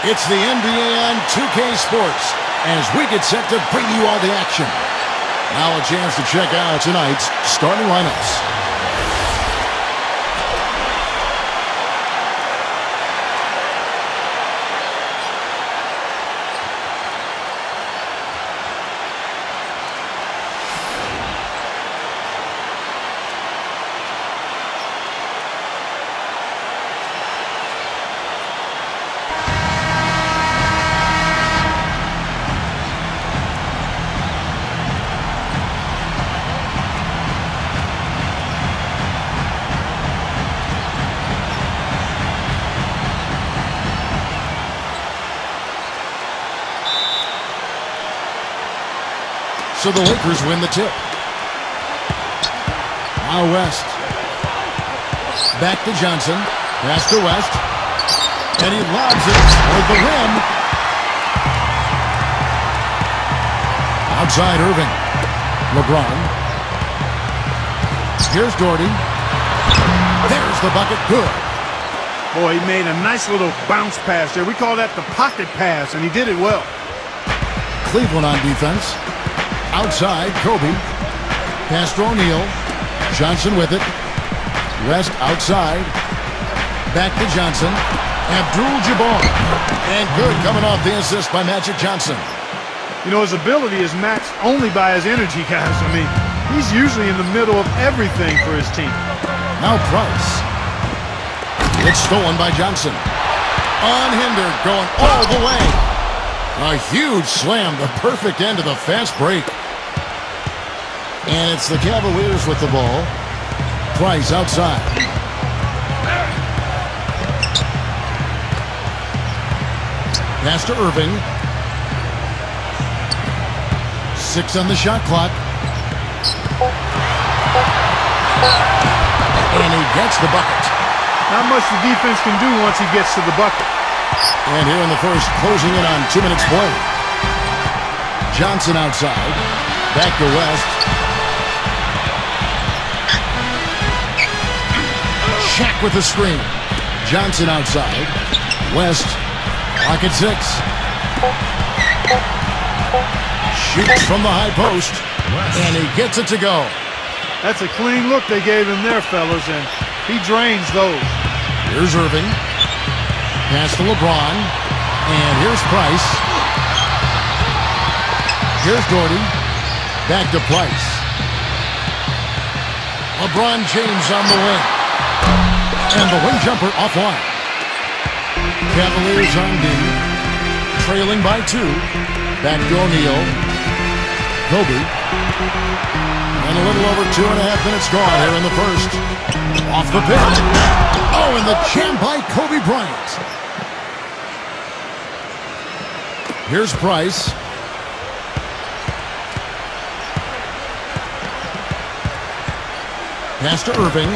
It's the NBA on 2K Sports as we get set to bring you all the action. Now a chance to check out tonight's starting lineups. So the Lakers win the tip. Now West. Back to Johnson. Pass to West. And he lobs it toward the rim. Outside Irving. LeBron. Here's Doherty. There's the bucket. Good. Boy, he made a nice little bounce pass there. We call that the pocket pass, and he did it well. Cleveland on defense. Outside, Kobe. Pass to O'Neal. Johnson with it. West outside. Back to Johnson. Abdul-Jabbar. And good coming off the assist by Magic Johnson. You know, his ability is matched only by his energy, guys. I mean, he's usually in the middle of everything for his team. Now Price. It's stolen by Johnson. Unhindered, going all the way. A huge slam, the perfect end of the fast break. And it's the Cavaliers with the ball. Price outside. Pass to Irving. 6 on the shot clock. And he gets the bucket. Not much the defense can do once he gets to the bucket. And here in the first, closing in on 2 minutes play. Johnson outside. Back to West. Shaq with the screen. Johnson outside. West. Pocket 6. Shoots from the high post. And he gets it to go. That's a clean look they gave him there, fellas, and he drains those. Here's Irving. Pass to LeBron. And here's Price. Here's Doherty. Back to Price. LeBron James on the wing. And the wing jumper offline. Cavaliers on D. Trailing by 2. Back to O'Neal. Kobe. And a little over 2.5 minutes gone here in the first. Off the pick. Oh, and the jam by Kobe Bryant. Here's Price. Pass to Irving.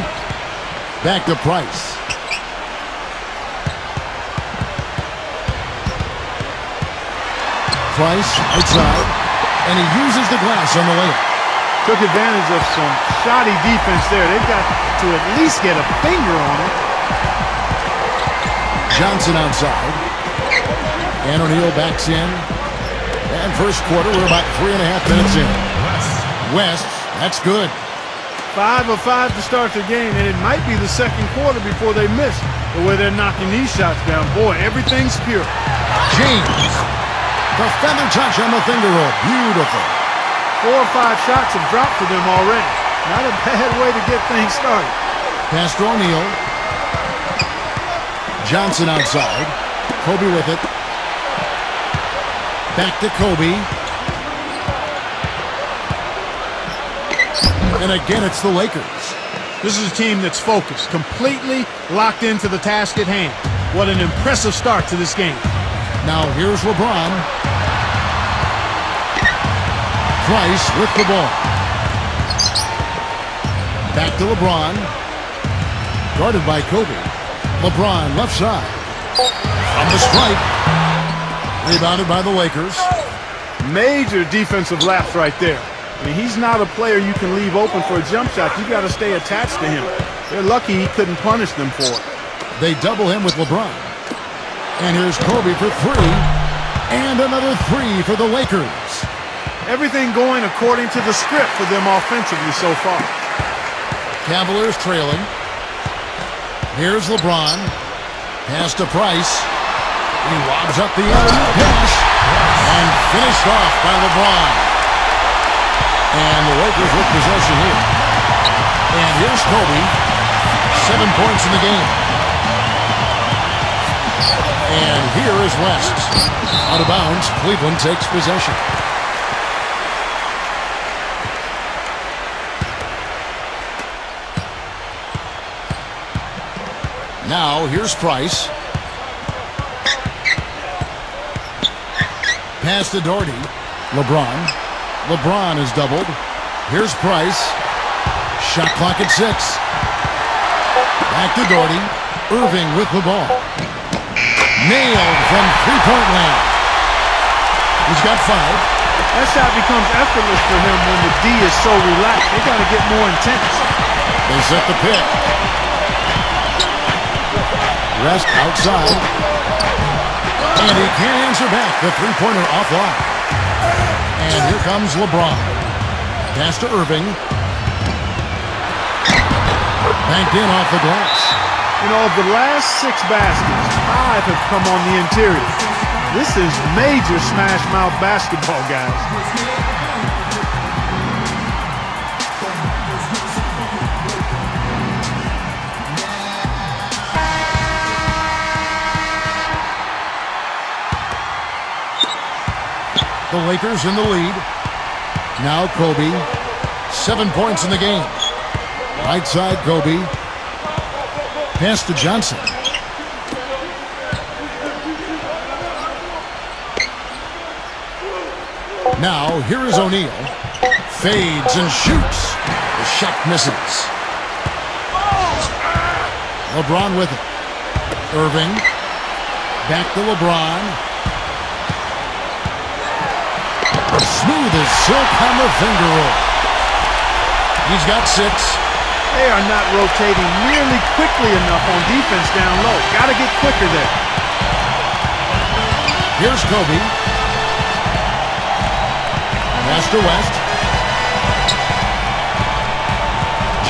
Back to Price. Price outside. And he uses the glass on the layup. Took advantage of some shoddy defense there. They've got to at least get a finger on it. Johnson outside. And O'Neal backs in. And first quarter, we're about 3.5 minutes in. West, that's good. 5 of 5 to start the game, and it might be the second quarter before they miss the way they're knocking these shots down. Boy, everything's pure. James. The feather touch on the finger roll. Beautiful. 4 or 5 shots have dropped for them already. Not a bad way to get things started. Pass to O'Neal. Johnson outside. Kobe with it. Back to Kobe. And again, it's the Lakers. This is a team that's focused, completely locked into the task at hand. What an impressive start to this game. Now here's LeBron. Price with the ball. Back to LeBron. Guarded by Kobe. LeBron left side. From the strike. Rebounded by the Lakers. Major defensive lapse right there. I mean, he's not a player you can leave open for a jump shot. You got to stay attached to him. They're lucky he couldn't punish them for it. They double him with LeBron. And here's Kobe for three. And another three for the Lakers. Everything going according to the script for them offensively so far. Cavaliers trailing. Here's LeBron. Pass to Price. He lobs up the alley-oop pass. And finished off by LeBron. And the Lakers with possession here. And here's Kobe. 7 points in the game. And here is West. Out of bounds, Cleveland takes possession. Now, here's Price. Pass to Doherty. LeBron. LeBron is doubled. Here's Price. Shot clock at 6. Back to Doherty. Irving with the ball. Nailed from three-point land. He's got 5. That shot becomes effortless for him when the D is so relaxed. They got to get more intense. They set the pick. Rest outside. And he can't answer back. The three-pointer offline. And here comes LeBron. Pass to Irving. Banked in off the glass. You know, of the last 6 baskets, 5 have come on the interior. This is major smash mouth basketball, guys. The Lakers in the lead. Now Kobe. 7 points in the game. Right side, Kobe. Pass to Johnson. Now, here is O'Neal. Fades and shoots. The shot misses. LeBron with it. Irving. Back to LeBron. Smooth as silk on the finger roll. He's got 6. They are not rotating nearly quickly enough on defense down low. Got to get quicker there. Here's Kobe. Pass to West.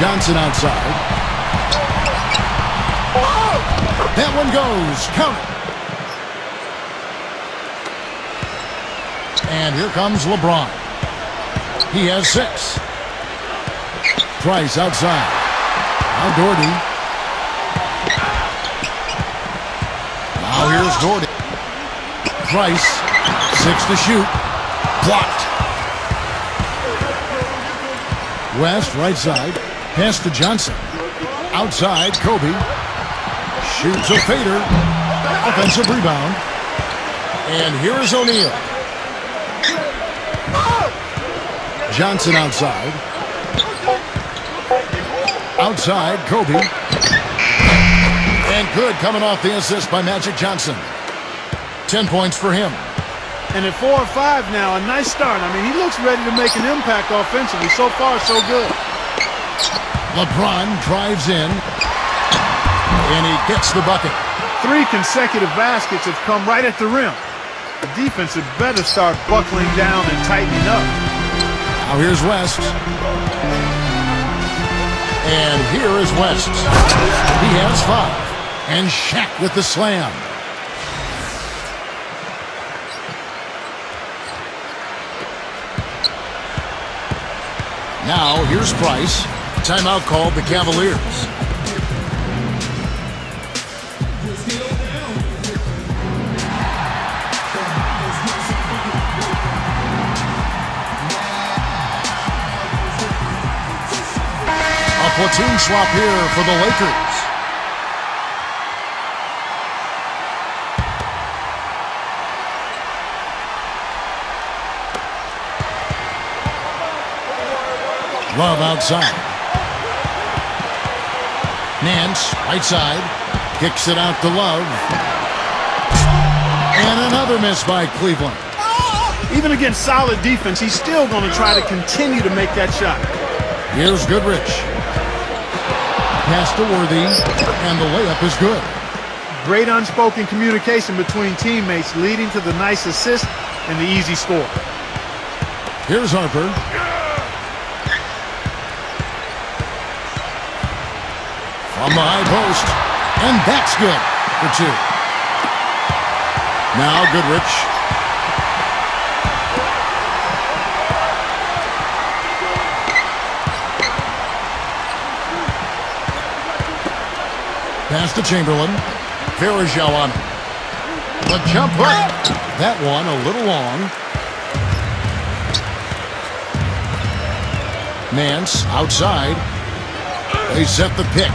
Johnson outside. That one goes. Count it. And here comes LeBron. He has 6. Price outside. Now Doherty. Now here's Doherty. Price. 6 to shoot. Blocked. West, right side. Pass to Johnson. Outside, Kobe. Shoots a fader. Offensive rebound. And here is O'Neal. Johnson outside. Outside, Kobe. And good coming off the assist by Magic Johnson. 10 points for him. And at 4 or 5 now, a nice start. I mean, he looks ready to make an impact offensively. So far, so good. LeBron drives in. And he gets the bucket. 3 consecutive baskets have come right at the rim. The defense had better start buckling down and tightening up. Now here's West. And here is West. He has 5. And Shaq with the slam. Now here's Price. Timeout called the Cavaliers. Platoon swap here for the Lakers. Love outside. Nance, right side. Kicks it out to Love. And another miss by Cleveland. Even against solid defense, he's still going to try to continue to make that shot. Here's Goodrich. Pass to Worthy, and the layup is good. Great unspoken communication between teammates, leading to the nice assist and the easy score. Here's Harper. From the high post. And that's good for 2. Now Goodrich. Pass to Chamberlain. Varejao on the jump hook. That one a little long. Nance outside. They set the pick.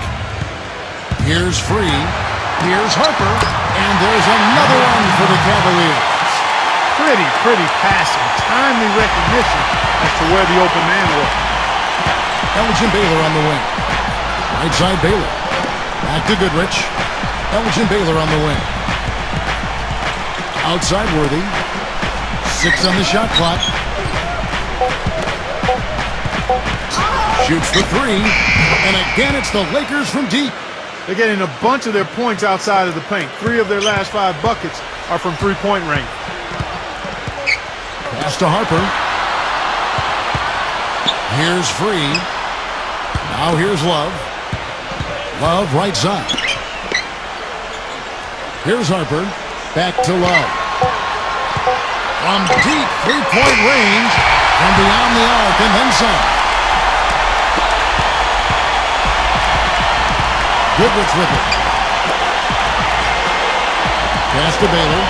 Here's Free. Here's Harper. And there's another one for the Cavaliers. Pretty passing. Timely recognition as to where the open man was. Elgin Baylor on the wing. Right side Baylor. Back to Goodrich. Elgin Baylor on the wing. Outside Worthy. 6 on the shot clock. Shoots for 3. And again, it's the Lakers from deep. They're getting a bunch of their points outside of the paint. 3 of their last 5 buckets are from three-point range. Pass to Harper. Here's Free. Now here's Love. Love right side. Here's Harper. Back to Love. From deep three-point range. From beyond the arc and then some. Goodrich with it. Pass to Baylor.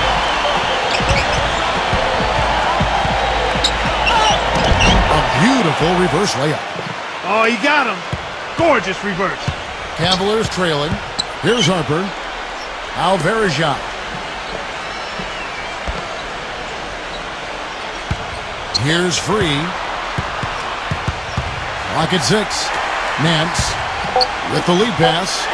A beautiful reverse layup. Oh, he got him. Gorgeous reverse. Cavaliers trailing. Here's Harper. Varejao. Here's Free. Clock at 6. Nance with the lead pass.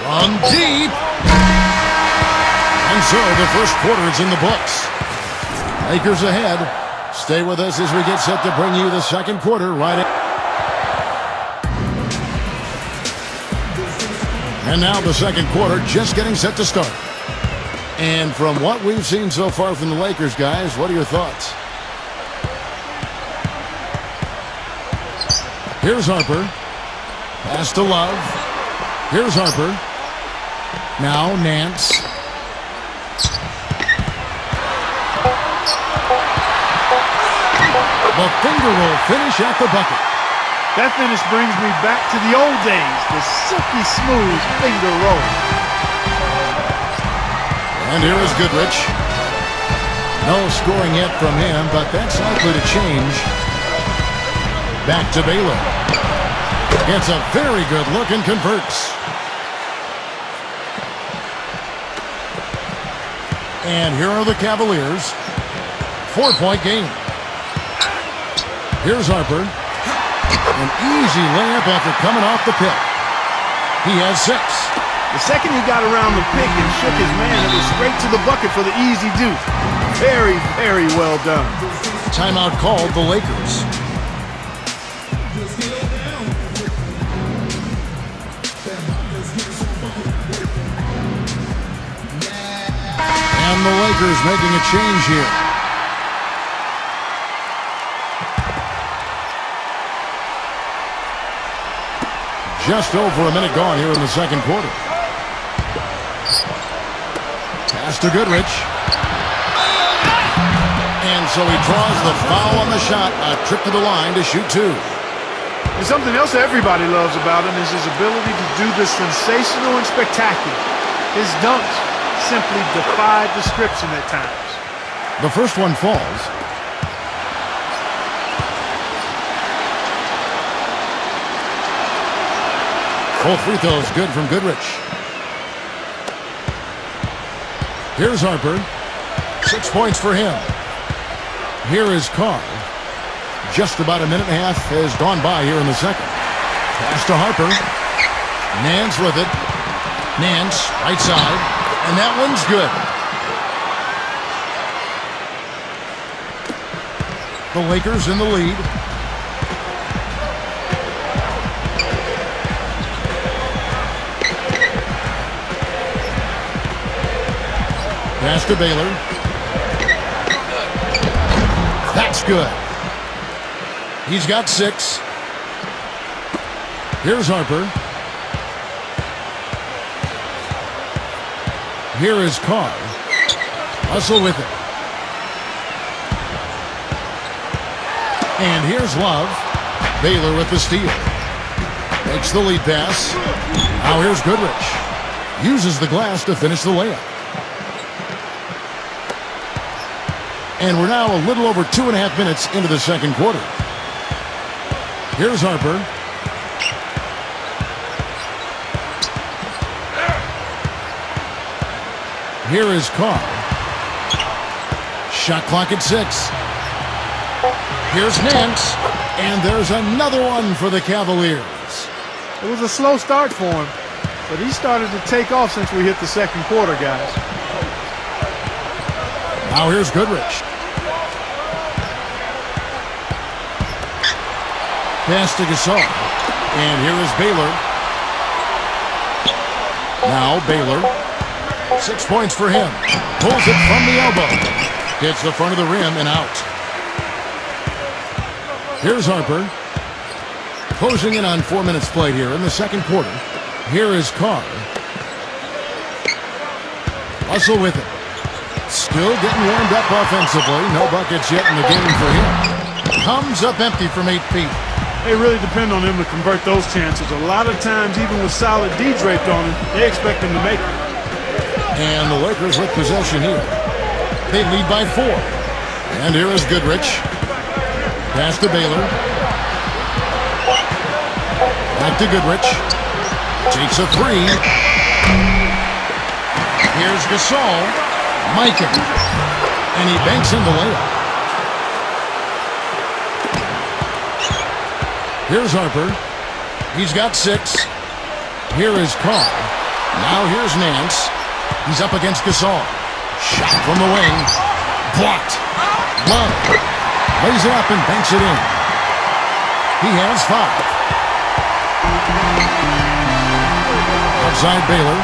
From deep. And so the first quarter is in the books. Lakers ahead. Stay with us as we get set to bring you the second quarter right in. And now the second quarter just getting set to start. And from what we've seen so far from the Lakers, guys, what are your thoughts? Here's Harper. Pass to Love. Here's Harper. Now Nance. The finger roll finish at the bucket. That finish brings me back to the old days, the silky smooth finger roll. And here is Goodrich. No scoring yet from him, but that's likely to change. Back to Baylor. It's a very good look and converts. And here are the Cavaliers. 4-point game. Here's Harper. An easy layup after coming off the pick. He has 6. The second he got around the pick and shook his man, it was straight to the bucket for the easy deuce. Very, very well done. Timeout called the Lakers. And the Lakers making a change here. Just over a minute gone here in the second quarter. Pass to Goodrich. And so he draws the foul on the shot. A trip to the line to shoot 2. And something else everybody loves about him is his ability to do the sensational and spectacular. His dunks simply defy description at times. The first one falls. Full free throws good from Goodrich. Here's Harper. 6 points for him. Here is Carr. Just about a minute and a half has gone by here in the second. Pass to Harper. Nance with it. Nance, right side. And that one's good. The Lakers in the lead. Pass to Baylor. That's good. He's got 6. Here's Harper. Here is Carr. Hustle with it. And here's Love. Baylor with the steal. Makes the lead pass. Now here's Goodrich. Uses the glass to finish the layup. And we're now a little over 2.5 minutes into the second quarter. Here's Harper. Here is Carr. Shot clock at 6. Here's Nance. And there's another one for the Cavaliers. It was a slow start for him, but he started to take off since we hit the second quarter, guys. Now here's Goodrich. Pass to Gasol. And here is Baylor. Now Baylor. 6 points for him. Pulls it from the elbow. Hits the front of the rim and out. Here's Harper. Closing in on 4 minutes played here in the second quarter. Here is Carr. Hustle with it. Still getting warmed up offensively. No buckets yet in the game for him. Comes up empty from 8 feet. They really depend on him to convert those chances. A lot of times, even with solid D draped on him, they expect him to make it. And the Lakers with possession here. They lead by 4. And here is Goodrich. Pass to Baylor. Back to Goodrich. Takes a 3. Here's Gasol. Mikan. And he banks in the layup. Here's Harper. He's got 6. Here is Carr. Now here's Nance. He's up against Gasol. Shot from the wing. Blocked. Love. Lays it up and banks it in. He has 5. Outside Baylor.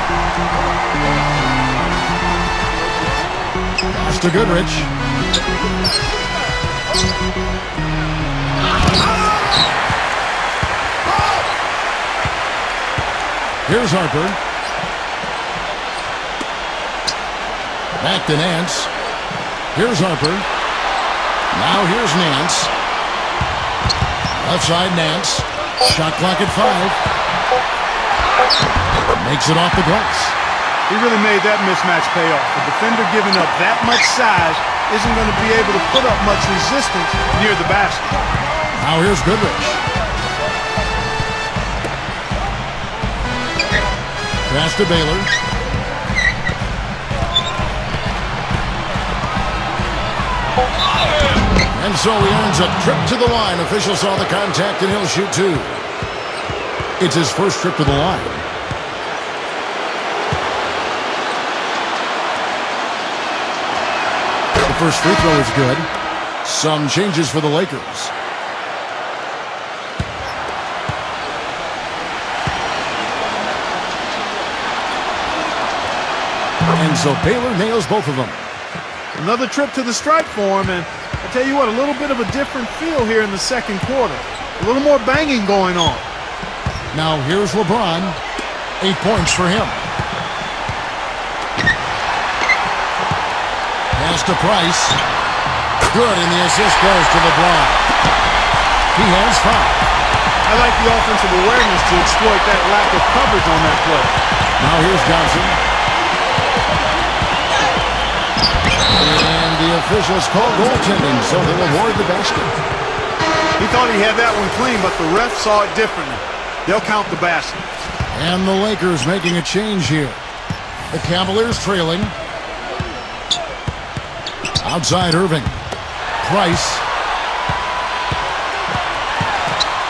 Pass to Goodrich. Here's Harper. Back to Nance. Here's Harper. Now here's Nance. Left side Nance. Shot clock at 5. Makes it off the glass. He really made that mismatch pay off. The defender giving up that much size isn't going to be able to put up much resistance near the basket. Now here's Goodrich. Pass to Baylor. And so he earns a trip to the line. Official saw the contact and he'll shoot 2. It's his first trip to the line. The first free throw is good. Some changes for the Lakers. And so Baylor nails both of them. Another trip to the stripe for him, and I tell you what, a little bit of a different feel here in the second quarter. A little more banging going on. Now here's LeBron. 8 points for him. Pass to Price. Good, and the assist goes to LeBron. He has 5. I like the offensive awareness to exploit that lack of coverage on that play. Now here's Johnson. And the officials call goaltending, so they'll award the basket. He thought he had that one clean, but the ref saw it differently. They'll count the basket. And the Lakers making a change here. The Cavaliers trailing. Outside Irving. Price.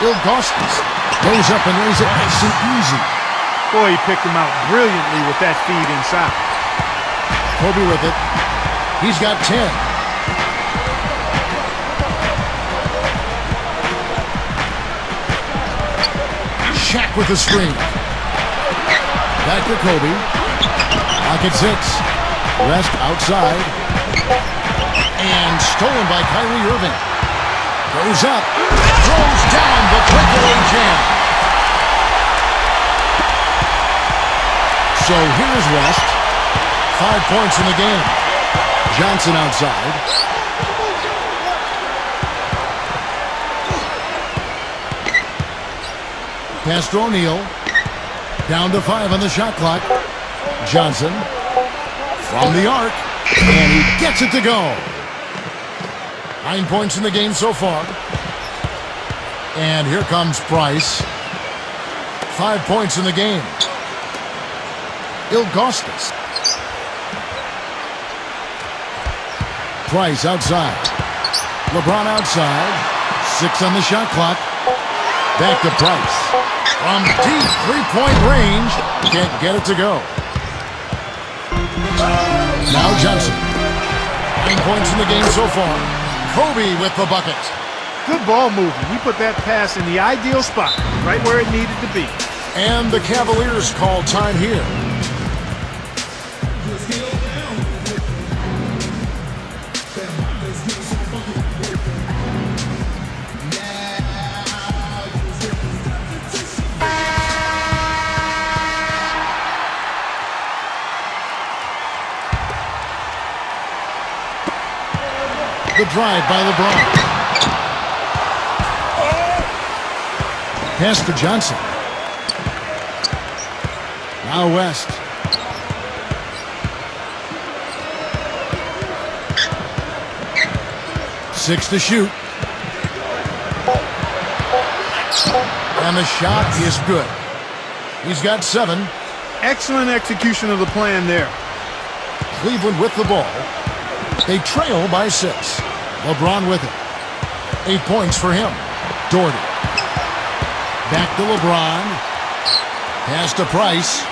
Ilgauskas goes up and lays it nice and easy. Boy, he picked him out brilliantly with that feed inside. Kobe with it. He's got 10. Shaq with the screen. Back to Kobe. Back at 6. West outside. And stolen by Kyrie Irving. Goes up. Throws down the breakaway jam. So here's West. 5 points in the game. Johnson outside. Pass to O'Neal. Down to 5 on the shot clock. Johnson from the arc. And he gets it to go. 9 points in the game so far. And here comes Price. 5 points in the game. Ilgauskas. Price outside. LeBron outside. 6 on the shot clock. Back to Price. From deep three-point range. Can't get it to go. Now Johnson. 9 points in the game so far. Kobe with the bucket. Good ball movement. He put that pass in the ideal spot, right where it needed to be. And the Cavaliers call time here. The drive by LeBron. Pass to Johnson. Now West. Six to shoot. And the shot is good. He's got 7. Excellent execution of the plan there. Cleveland with the ball. They trail by 6. LeBron with it. 8 points for him. Doherty. Back to LeBron. Pass to Price.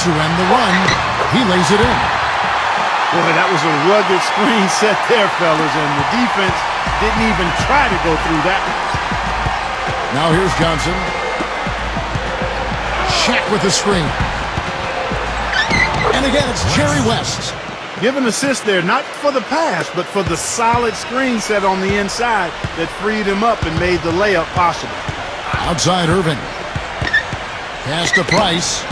To end the run. He lays it in. Boy, that was a rugged screen set there, fellas, and the defense didn't even try to go through that. Now here's Johnson. Shaq with the screen. And again, it's Jerry West. Give an assist there, not for the pass, but for the solid screen set on the inside that freed him up and made the layup possible. Outside Irving. Pass to Price.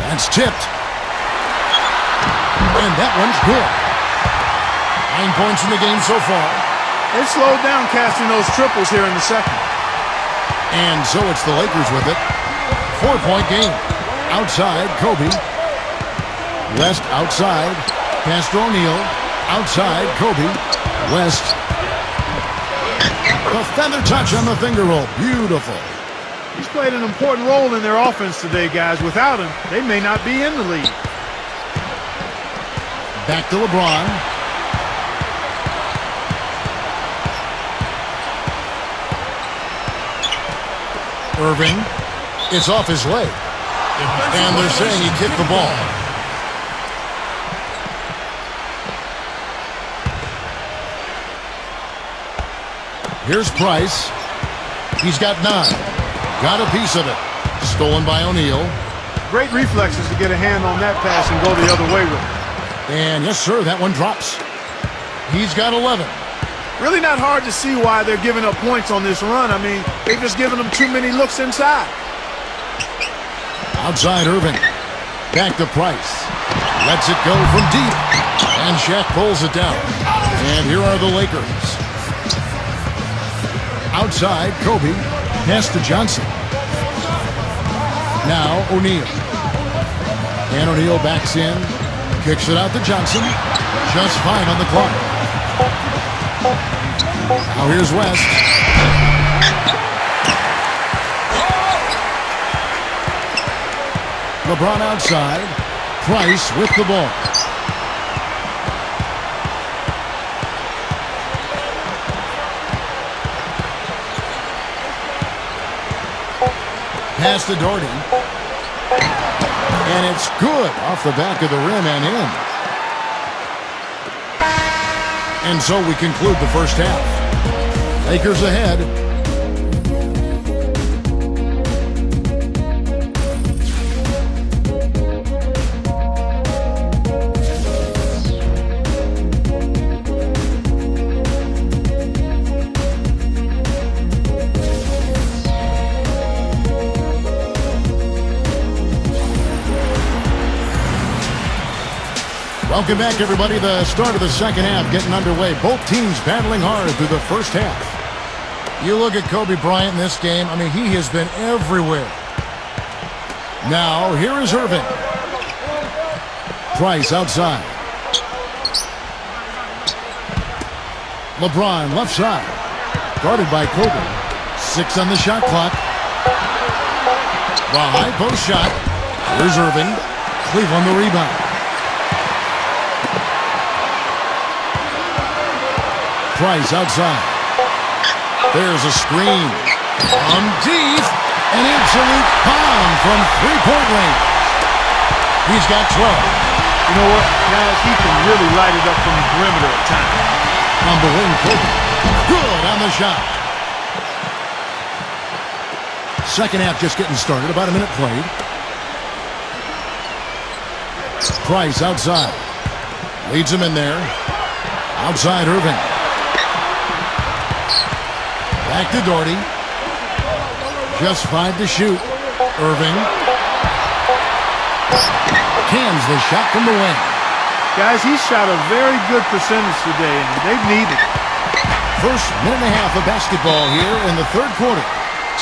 That's tipped. And that one's good. 9 points in the game so far. They slowed down casting those triples here in the second. And so it's the Lakers with it. 4-point game. Outside, Kobe. West outside. Pass to O'Neal. Outside, Kobe. West. The feather touch on the finger roll. Beautiful. He's played an important role in their offense today, guys. Without him, they may not be in the lead. Back to LeBron. Irving. It's off his leg. And they're saying he kicked the ball. Here's Price. He's got 9. Got a piece of it. Stolen by O'Neal. Great reflexes to get a hand on that pass and go the other way with it. And yes, sir, that one drops. He's got 11. Really not hard to see why they're giving up points on this run. I mean, they've just given them too many looks inside. Outside Irving. Back to Price. Lets it go from deep. And Shaq pulls it down. And here are the Lakers. Outside, Kobe. Pass to Johnson. Now O'Neal. And O'Neal backs in. Kicks it out to Johnson. Just 5 on the clock. Now here's West. LeBron outside. Price with the ball. Pass to Doherty. And it's good off the back of the rim and in. And so we conclude the first half. Lakers ahead. Welcome back, everybody. The start of the second half getting underway. Both teams battling hard through the first half. You look at Kobe Bryant in this game. I mean, he has been everywhere. Now, here is Irving. Price outside. LeBron left side. Guarded by Kobe. 6 on the shot clock. The high post shot. Here's Irving. Cleveland the rebound. Price outside. There's a screen. On deep. An absolute bomb from three-point range. He's got 12. You know what, guys? He can really light it up from the perimeter at times. On the wing, Kobe. Good on the shot. Second half just getting started. About a minute played. Price outside. Leads him in there. Outside Irving. Back to Doherty. Just 5 to shoot. Irving. Cans the shot from the wing. Guys, he shot a very good percentage today, and they've needed it. First minute and a half of basketball here in the third quarter.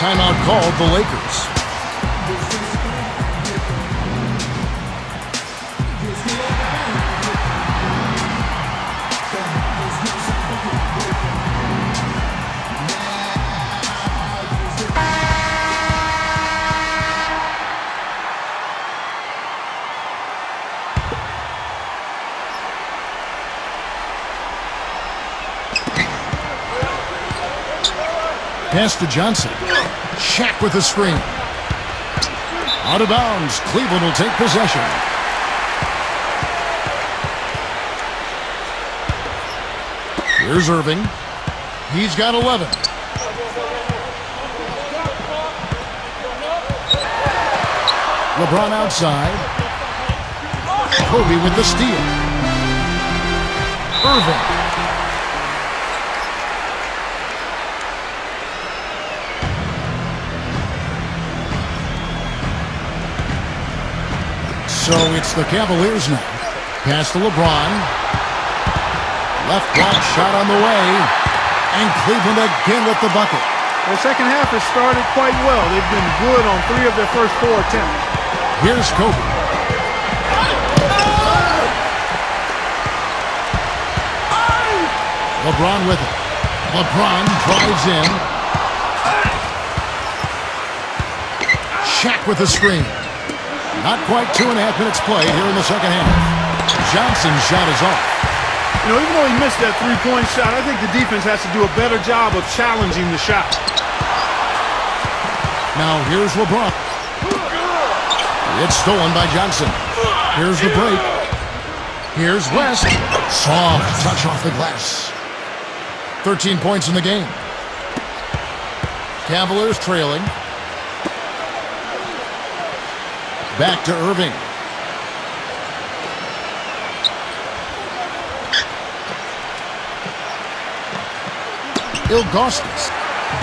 Timeout called the Lakers. Pass to Johnson. Shaq with the screen. Out of bounds. Cleveland will take possession. Here's Irving. He's got 11. LeBron outside. Kobe with the steal. Irving. So it's the Cavaliers now. Pass to LeBron. Left block shot on the way. And Cleveland again with the bucket. The second half has started quite well. They've been good on 3 of their first 4 attempts. Here's Kobe. LeBron with it. LeBron drives in. Shaq with the screen. Not quite 2.5 minutes played here in the second half. Johnson's shot is off. You know, even though he missed that three-point shot, I think the defense has to do a better job of challenging the shot. Now here's LeBron. It's stolen by Johnson. Here's the break. Here's West. Soft touch off the glass. 13 points in the game. Cavaliers trailing. Back to Irving. Ilgauskas.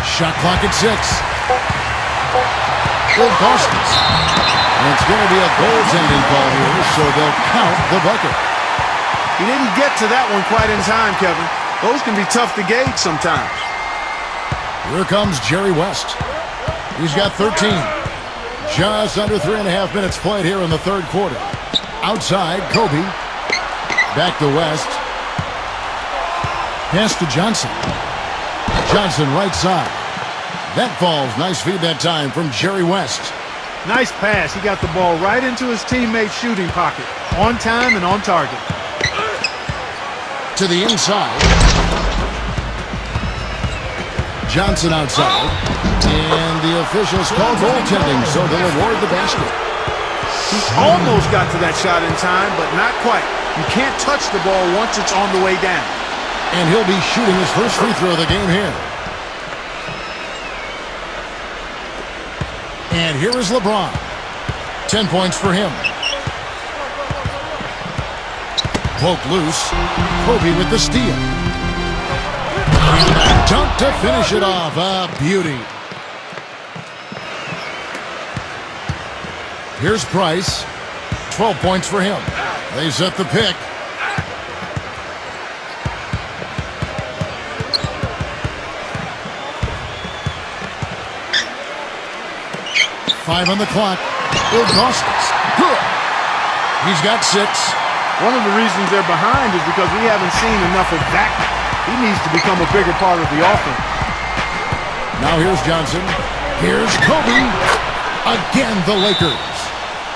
Shot clock at 6. Ilgauskas. And it's going to be a goaltending call here, so they'll count the bucket. He didn't get to that one quite in time, Kevin. Those can be tough to gauge sometimes. Here comes Jerry West. He's got 13. Just under 3.5 minutes played here in the third quarter. Outside, Kobe. Back to West. Pass to Johnson. Johnson right side. That falls. Nice feed that time from Jerry West. Nice pass. He got the ball right into his teammate's shooting pocket. On time and on target. To the inside. Johnson outside. And the officials call goaltending, so they'll award the basket. He almost got to that shot in time, but not quite. You can't touch the ball once it's on the way down. And he'll be shooting his first free throw of the game here. And here is LeBron. 10 points for him. Poke loose. Kobe with the steal. And a dunk to finish it off. A beauty. Here's Price. 12 points for him. They set the pick. 5 on the clock. Ilgauskas. Good. He's got 6. One of the reasons they're behind is because we haven't seen enough of that. He needs to become a bigger part of the offense. Now here's Johnson. Here's Kobe. Again, the Lakers.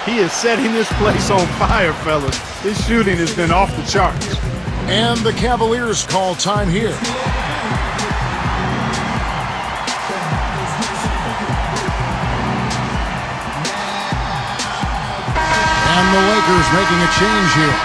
He is setting this place on fire, fellas. His shooting has been off the charts. And the Cavaliers call time here. And the Lakers making a change here.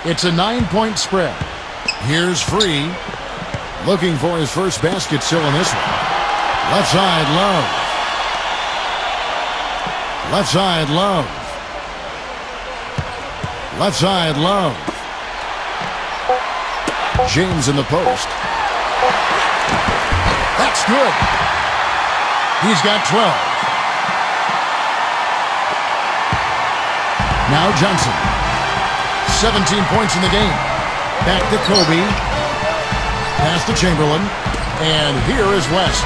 It's a 9-point spread. Here's Free. Looking for his first basket still in this one. Left side, Love. Left side, Love. Left side, Love. James in the post. That's good. He's got 12. Now Johnson. 17 points in the game. Back to Kobe. Pass to Chamberlain. And here is West.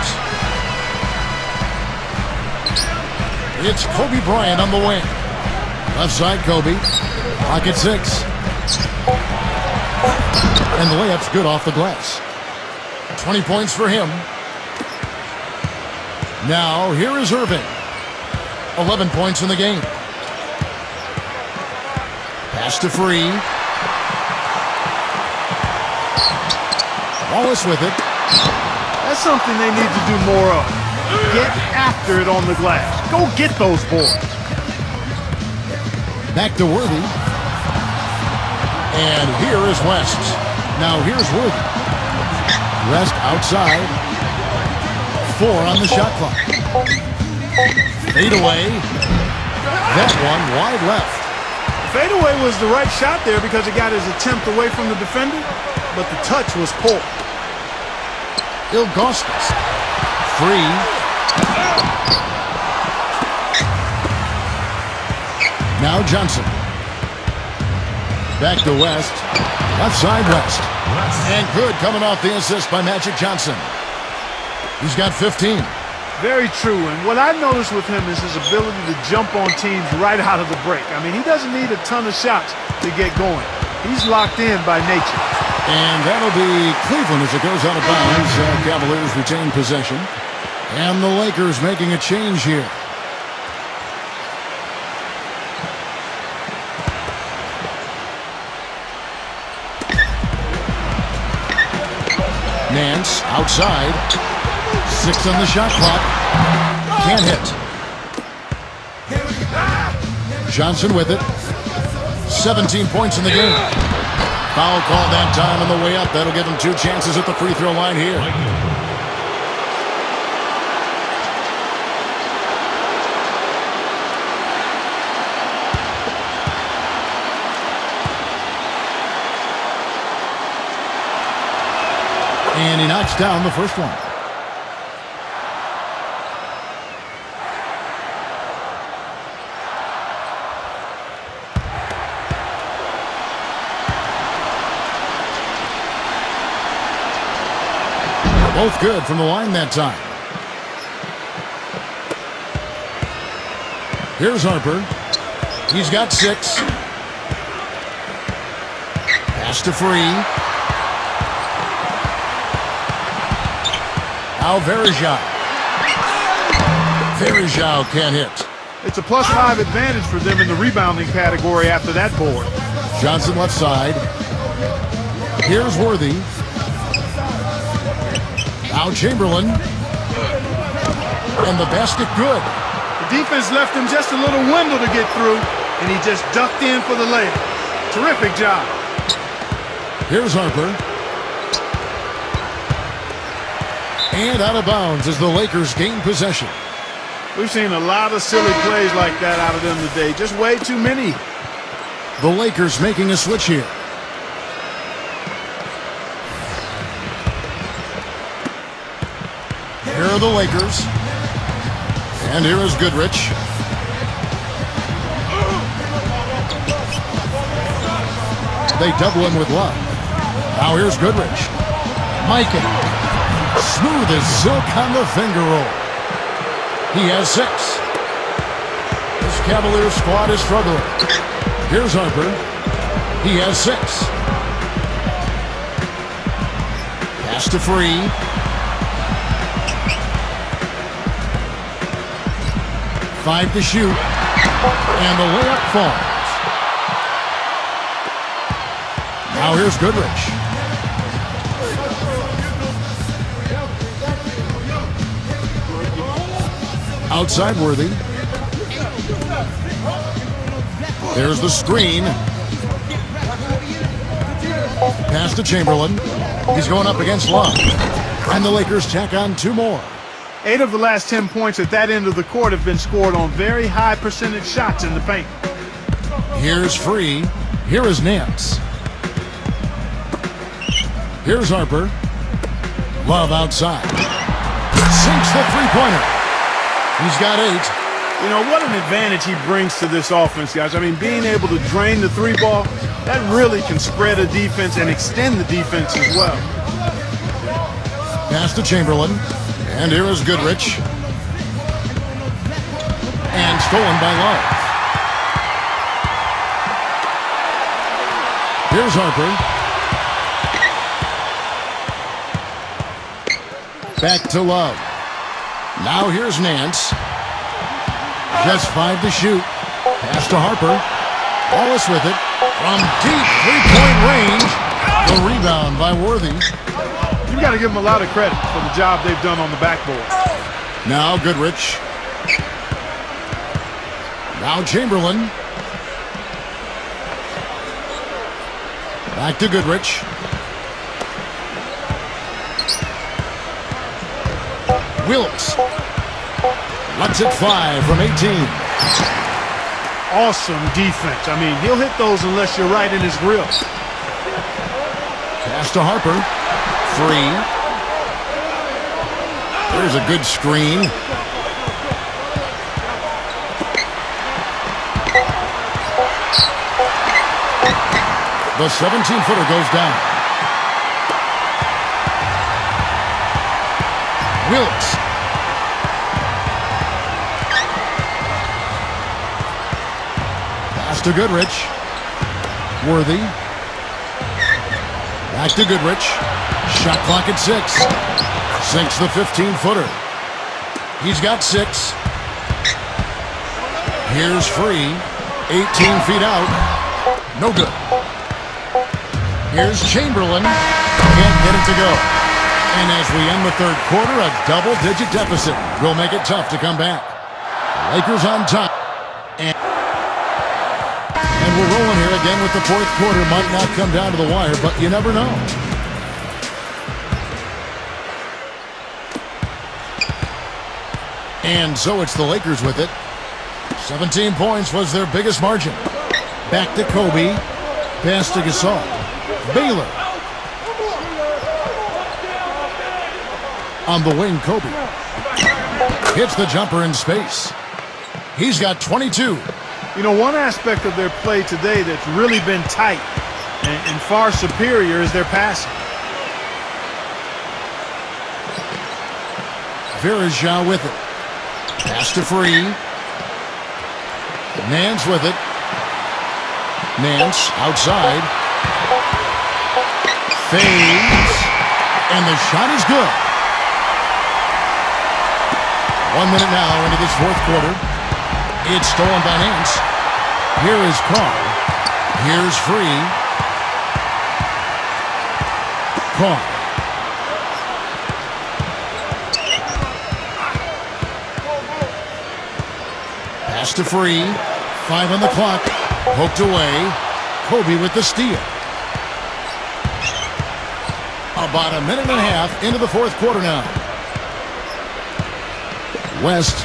It's Kobe Bryant on the wing. Left side, Kobe. Pocket 6. And the layup's good off the glass. 20 points for him. Now, here is Irving. 11 points in the game. Pass to Free. Wallace with it. That's something they need to do more of. Get after it on the glass. Go get those boards. Back to Worthy. And here is West. Now here's Worthy. West outside. 4 on the shot clock. Fade away. That one wide left. Fadeaway was the right shot there because it got his attempt away from the defender, but the touch was poor. Ilgauskas. Free. Now Johnson. Back to West. Left side, West. And good coming off the assist by Magic Johnson. He's got 15. Very true, and what I noticed with him is his ability to jump on teams right out of the break. I mean, he doesn't need a ton of shots to get going. He's locked in by nature. And that'll be Cleveland as it goes out of bounds. Cavaliers retain possession. And the Lakers making a change here. Nance outside. 6 on the shot clock. Can't hit. Johnson with it. 17 points in the game. Foul call that time on the way up. That'll give him 2 chances at the free throw line here. And he knocks down the first one. Both good from the line that time. Here's Harper. He's got 6. Pass to Free. Now Verjao. Verjao can't hit. It's a +5 advantage for them in the rebounding category after that board. Johnson left side. Here's Worthy. Now Chamberlain. And the basket good. The defense left him just a little window to get through, and he just ducked in for the layup. Terrific job. Here's Harper. And out of bounds as the Lakers gain possession. We've seen a lot of silly plays like that out of them today. Just way too many. The Lakers making a switch here. Here are the Lakers. And here is Goodrich. They double him with Love. Now here's Goodrich. Mikan. Smooth as silk on the finger roll. He has 6. This Cavaliers squad is struggling. Here's Harper. He has 6. Pass to Free. Five to shoot. And the layup falls. Now here's Goodrich. Outside Worthy. There's the screen. Pass to Chamberlain. He's going up against Love. And the Lakers tack on 2 more. 8 of the last 10 points at that end of the court have been scored on very high percentage shots in the paint. Here's Free. Here is Nance. Here's Harper. Love outside. Sinks the three-pointer. He's got 8. You know, what an advantage he brings to this offense, guys. I mean, being able to drain the 3-ball, that really can spread a defense and extend the defense as well. Pass to Chamberlain. And here is Goodrich. And stolen by Love. Here's Harper. Back to Love. Now here's Nance. Just 5 to shoot. Pass to Harper. Wallace with it. From deep three-point range. The rebound by Worthy. You've got to give them a lot of credit for the job they've done on the backboard. Now Goodrich. Now Chamberlain. Back to Goodrich. Wilkes. Lets it fly from 18. Awesome defense. I mean, he'll hit those unless you're right in his grill. Pass to Harper. Free. There's a good screen. The 17-footer goes down. Wilkes. Pass to Goodrich. Worthy. Back to Goodrich. Shot clock at 6. Sinks the 15-footer. He's got 6. Here's Free. 18 feet out. No good. Here's Chamberlain. Can't get it to go. And as we end the third quarter, a double-digit deficit will make it tough to come back. Lakers on top. And we're rolling here again with the fourth quarter. Might not come down to the wire, but you never know. And so it's the Lakers with it. 17 points was their biggest margin. Back to Kobe. Pass to Gasol. Baylor. On the wing, Kobe. Hits the jumper in space. He's got 22. You know, one aspect of their play today that's really been tight and far superior is their passing. Verajao with it. Pass to Free. Nance with it. Nance outside. Fades. And the shot is good. 1 minute now into this fourth quarter. It's stolen by Nance. Here is Carr. Here's Free. Carr. Pass to Free. 5 on the clock. Poked away. Kobe with the steal. About a minute and a half into the fourth quarter now. West.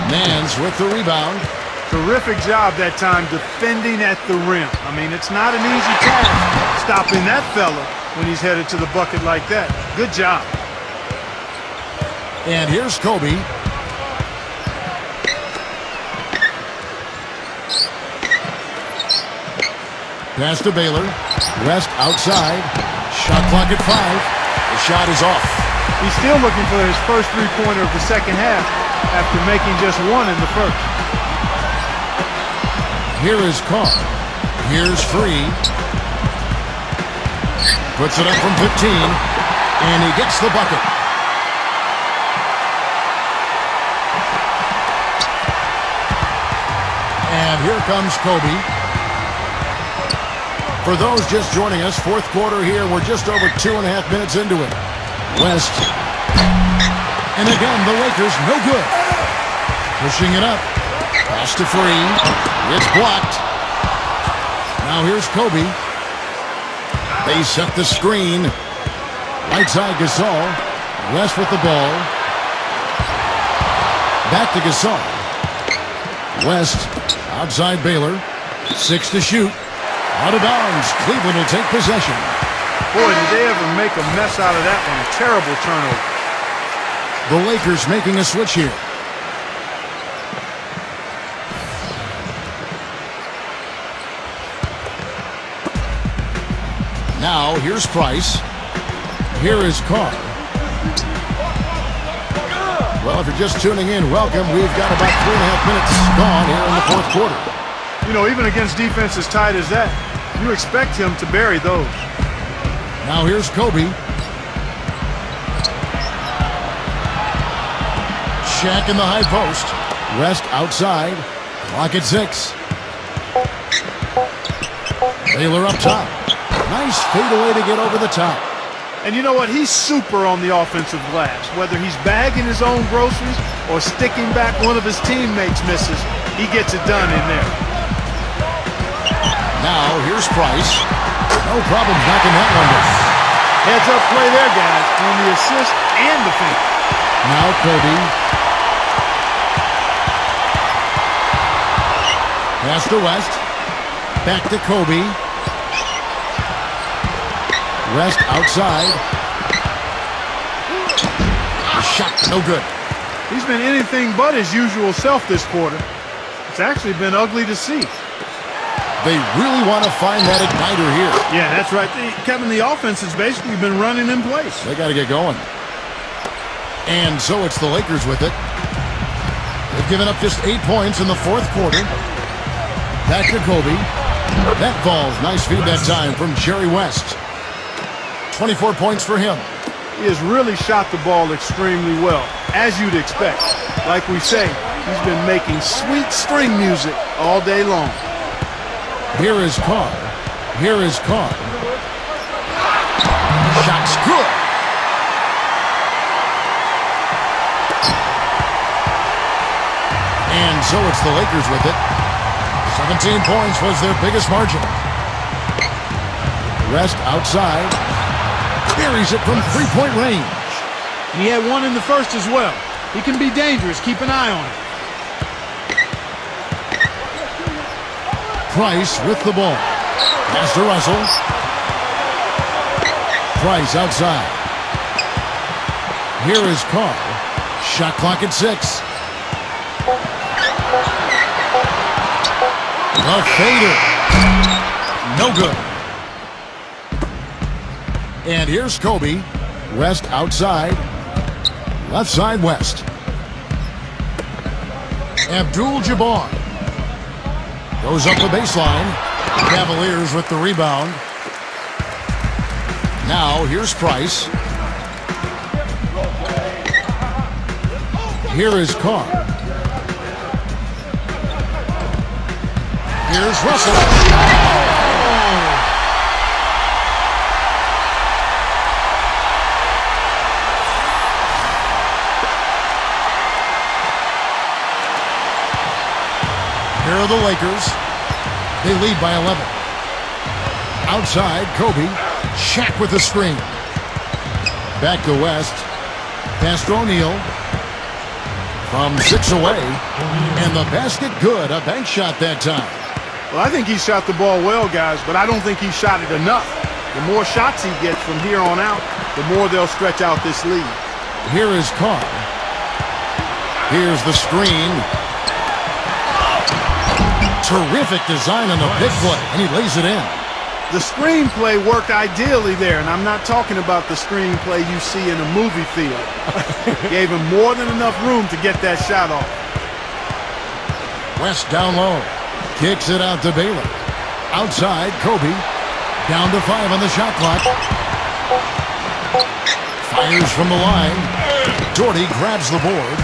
Nance with the rebound. Terrific job that time defending at the rim. I mean, it's not an easy task stopping that fella when he's headed to the bucket like that. Good job. And here's Kobe. Pass to Baylor. West outside. Shot clock at 5. The shot is off. He's still looking for his first three-pointer of the second half after making just one in the first. Here is Carr. Here's Free. Puts it up from 15, and he gets the bucket. And here comes Kobe. For those just joining us, fourth quarter here. We're just over 2.5 minutes into it. West. And again, the Lakers, no good. Pushing it up. Pass to Free. It's blocked. Now here's Kobe. They set the screen. Right side Gasol. West with the ball. Back to Gasol. West outside Baylor. 6 to shoot. Out of bounds. Cleveland will take possession. Boy, did they ever make a mess out of that one. A terrible turnover. The Lakers making a switch here. Now, here's Price. Here is Carr. Well, if you're just tuning in, welcome. We've got about 3.5 minutes gone here in the fourth quarter. You know, even against defense as tight as that, you expect him to bury those. Now, here's Kobe. Shaq in the high post. West outside. Clock at 6. Baylor up top. Nice fadeaway to get over the top. And you know what? He's super on the offensive glass. Whether he's bagging his own groceries or sticking back one of his teammates misses, he gets it done in there. Now, here's Price. No problem knocking that one down. Heads up play there, guys, on the assist and the finish. Now Kobe. Pass to West. Back to Kobe. West outside. The shot, no good. He's been anything but his usual self this quarter. It's actually been ugly to see. They really want to find that igniter here. Yeah, that's right. Kevin, the offense has basically been running in place. They got to get going. And so it's the Lakers with it. They've given up just 8 points in the fourth quarter. Back to Kobe. That falls. Nice feed that time from Jerry West. 24 points for him. He has really shot the ball extremely well, as you'd expect. Like we say, he's been making sweet string music all day long. Here is Carr. Here is Carr. Shot's good. And so it's the Lakers with it. 17 points was their biggest margin. West outside. Buries it from three-point range. And he had one in the first as well. He can be dangerous. Keep an eye on him. Price with the ball. Pass to Russell. Price outside. Here is Carr. Shot clock at 6. The fader. No good. And here's Kobe. West outside. Left side West. Abdul-Jabbar. Goes up the baseline. Cavaliers with the rebound. Now here's Price. Here is Carr. Here's Russell. Here are the Lakers. They lead by 11. Outside, Kobe. Shaq with the screen. Back to West. Pass to O'Neal. From 6 away. And the basket good. A bank shot that time. Well, I think he shot the ball well, guys, but I don't think he shot it enough. The more shots he gets from here on out, the more they'll stretch out this lead. Here is Carr. Here's the screen. Terrific design on the big play, and he lays it in. The screenplay worked ideally there, and I'm not talking about the screenplay you see in a movie theater. Gave him more than enough room to get that shot off. West down low. Kicks it out to Baylor. Outside, Kobe. Down to 5 on the shot clock. Fires from the line. Doherty grabs the board.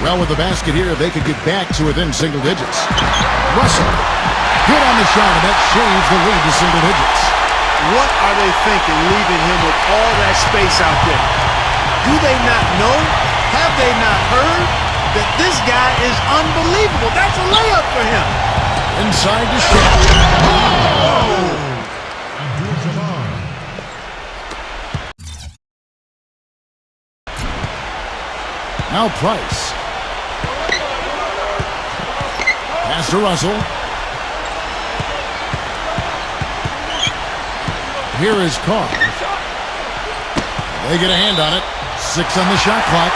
Well, with the basket here, they could get back to within single digits. Russell. Good on the shot, and that shaves the lead to single digits. What are they thinking, leaving him with all that space out there? Do they not know? Have they not heard that this guy is unbelievable? That's a layup for him. Inside to shot. Oh! Now Price. Pass to Russell. Here is Carr. They get a hand on it. 6 on the shot clock.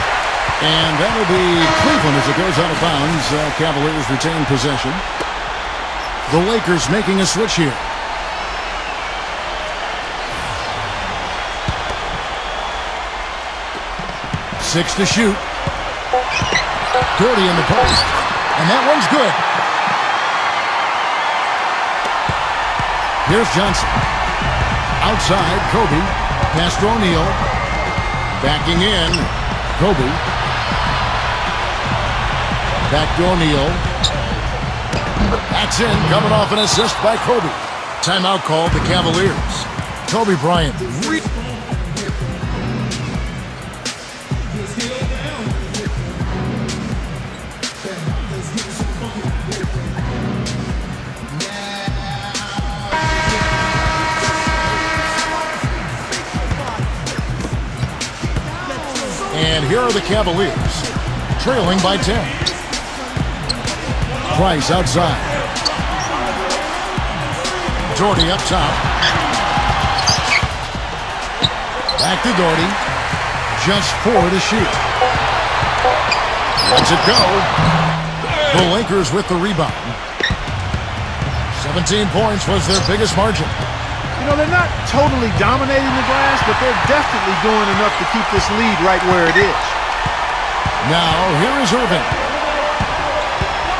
And that'll be Cleveland as it goes out of bounds. Cavaliers retain possession. The Lakers making a switch here. Six to shoot. Doherty in the post. And that one's good. Here's Johnson. Outside, Kobe. Pass to O'Neal. Backing in, Kobe. Back to O'Neal. That's in, coming off an assist by Kobe. Timeout called the Cavaliers. Kobe Bryant. And here are the Cavaliers, trailing by 10. Price outside. Doherty up top. Back to Doherty. Just 4 to shoot. Lets it go. The Lakers with the rebound. 17 points was their biggest margin. You know, they're not totally dominating the glass, but they're definitely doing enough to keep this lead right where it is. Now, here is Irving.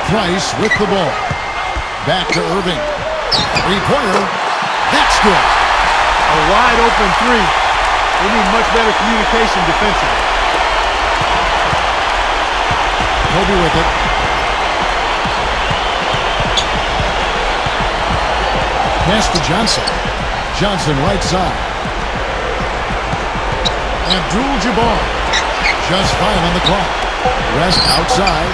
Price with the ball. Back to Irving. Three-pointer. That's good. A wide open three. They need much better communication defensively. Kobe with it. Pass to Johnson. Johnson right side. Abdul-Jabbar. Just 5 on the clock. Rest outside.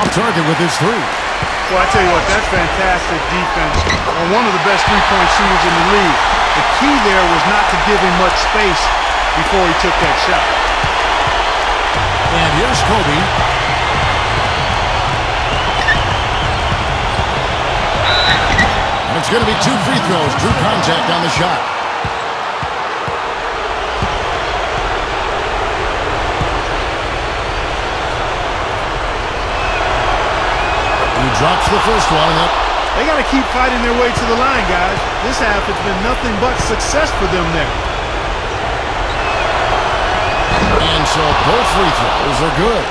Off target with his 3. Well, I tell you what, that's fantastic defense on one of the best three-point shooters in the league. The key there was not to give him much space before he took that shot. And here's Kobe. And it's going to be 2 free throws. Drew contact on the shot. He drops the first one. They got to keep fighting their way to the line, guys. This half has been nothing but success for them there. And so both free throws are good.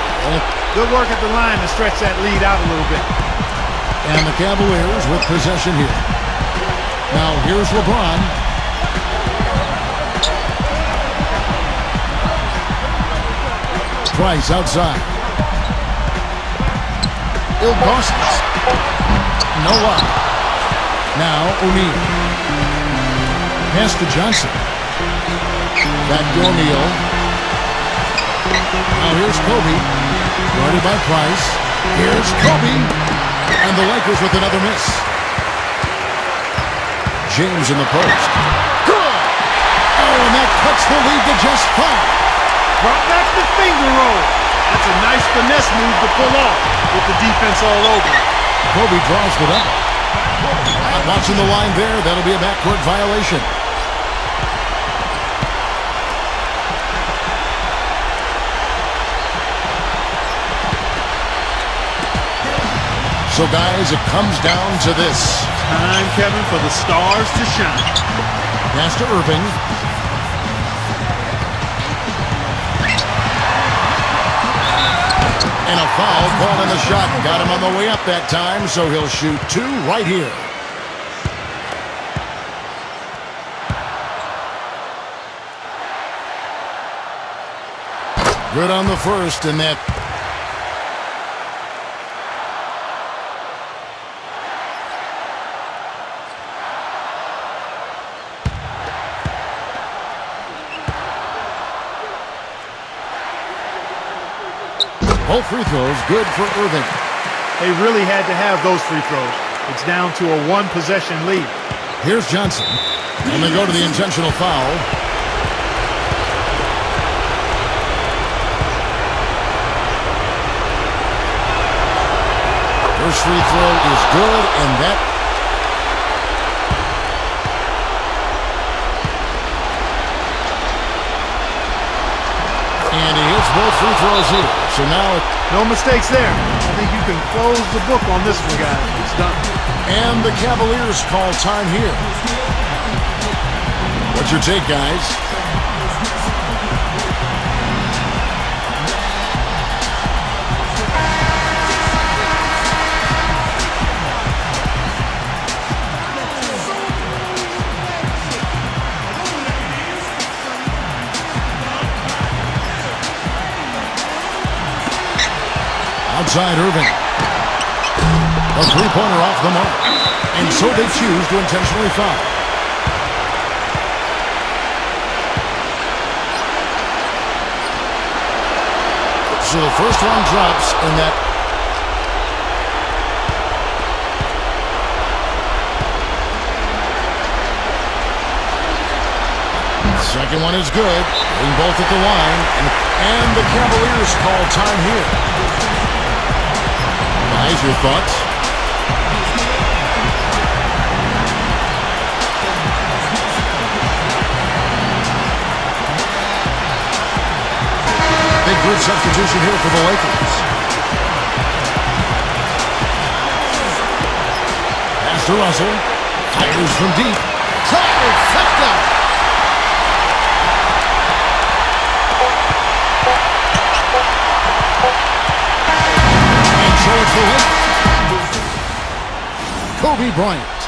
Good work at the line to stretch that lead out a little bit. And the Cavaliers with possession here. Now here's LeBron. Price outside. Ilgauskas. No luck. Now O'Neal. Pass to Johnson. Back to O'Neal. Now here's Kobe. Guarded by Price. Here's Kobe. And the Lakers with another miss. James in the post. Good! Oh, and that cuts the lead to just 5. Brought back the finger roll. That's a nice finesse move to pull off with the defense all over. Kobe draws the double. Watching the line there, that'll be a backcourt violation. So, guys, it comes down to this. Time, Kevin, for the stars to shine. Pass to Irving. And a foul called on the shot. Got him on the way up that time, so he'll shoot 2 right here. Good on the first, and that... Both free throws good for Irving. They really had to have those free throws. It's down to a 1-possession lead. Here's Johnson. And they go to the intentional foul. First free throw is good, and that... And he hits both free throws here. So now... No mistakes there. I think you can close the book on this one, guys. It's done. And the Cavaliers call time here. What's your take, guys? Outside Irving. A three-pointer off the mark. And so they choose to intentionally foul. So the first one drops, and that... Second one is good. Hitting both at the line. And the Cavaliers call time here. Guys, your thoughts? Big good substitution here for the Lakers. Pass to Russell. Fires from deep. Trifecta. And so it's the Lakers. Kobe Bryant.